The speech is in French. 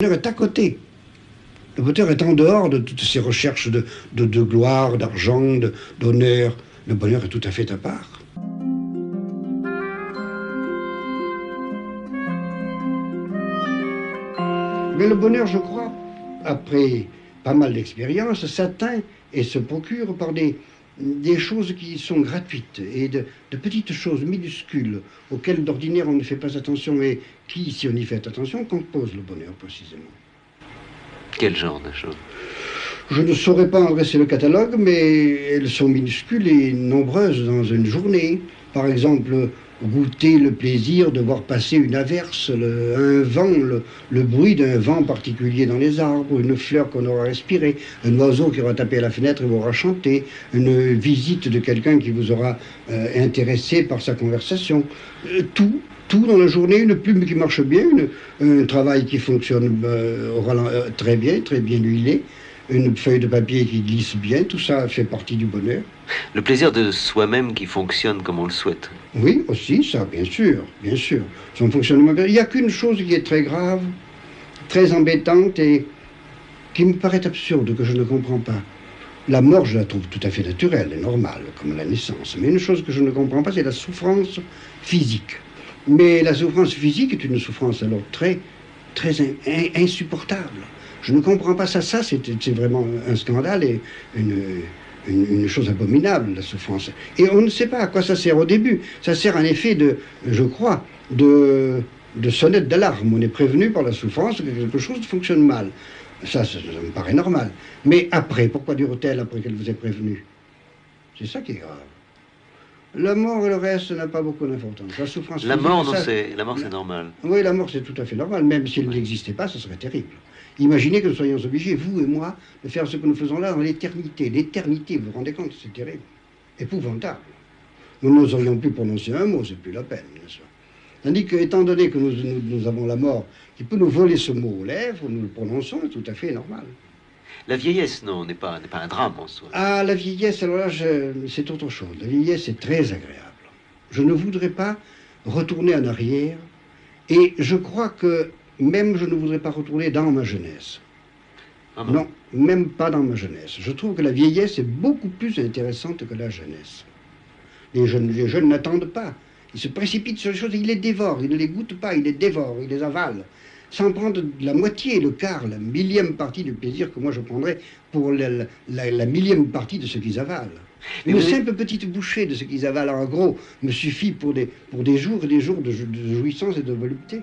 bonheur est à côté. Le bonheur est en dehors de toutes ces recherches de gloire, d'argent, d'honneur. Le bonheur est tout à fait à part. Mais le bonheur, je crois, après pas mal d'expériences, s'atteint et se procure par des choses qui sont gratuites et de petites choses minuscules auxquelles d'ordinaire on ne fait pas attention et qui, si on y fait attention, composent le bonheur précisément. Quel genre de choses? Je ne saurais pas en dresser le catalogue, mais elles sont minuscules et nombreuses dans une journée. Par exemple, goûter le plaisir de voir passer une averse, un vent, le bruit d'un vent particulier dans les arbres, une fleur qu'on aura respirée, un oiseau qui aura tapé à la fenêtre et vous aura chanté, une visite de quelqu'un qui vous aura intéressé par sa conversation. Tout dans la journée, une plume qui marche bien, un travail qui fonctionne très bien huilé, une feuille de papier qui glisse bien, tout ça fait partie du bonheur. Le plaisir de soi-même qui fonctionne comme on le souhaite. Oui, aussi, ça, bien sûr, bien sûr. Son fonctionnement. Il n'y a qu'une chose qui est très grave, très embêtante et qui me paraît absurde, que je ne comprends pas. La mort, je la trouve tout à fait naturelle et normale, comme la naissance. Mais une chose que je ne comprends pas, c'est la souffrance physique. Mais la souffrance physique est une souffrance alors très insupportable. Je ne comprends pas ça. Ça, c'est vraiment un scandale et une chose abominable, la souffrance. Et on ne sait pas à quoi ça sert au début. Ça sert en effet je crois, de sonnette d'alarme. On est prévenu par la souffrance que quelque chose fonctionne mal. Ça me paraît normal. Mais après, pourquoi dure-t-elle après qu'elle vous ait prévenu? C'est ça qui est grave. La mort et le reste n'a pas beaucoup d'importance. La souffrance La physique, mort, c'est normal. Oui, la mort, c'est tout à fait normal. Même s'il n'existait pas, ce serait terrible. Imaginez que nous soyons obligés, vous et moi, de faire ce que nous faisons là dans l'éternité. L'éternité, vous vous rendez compte, c'est terrible. Épouvantable. Nous n'oserions plus prononcer un mot, c'est plus la peine, bien sûr. Tandis que, étant donné que nous avons la mort qui peut nous voler ce mot aux lèvres, nous le prononçons, c'est tout à fait normal. La vieillesse, non, n'est pas un drame en soi. Ah, la vieillesse, alors là, c'est autre chose. La vieillesse est très agréable. Je ne voudrais pas retourner en arrière, et je crois que même je ne voudrais pas retourner dans ma jeunesse. Ah non, même pas dans ma jeunesse. Je trouve que la vieillesse est beaucoup plus intéressante que la jeunesse. Les jeunes n'attendent pas. Ils se précipitent sur les choses et ils les dévorent. Ils ne les goûtent pas, ils les dévorent, ils les avalent. Sans prendre la moitié, le quart, la millième partie du plaisir que moi je prendrais pour la millième partie de ce qu'ils avalent. Une simple petite bouchée de ce qu'ils avalent en gros me suffit pour des jours et des jours de jouissance et de volupté.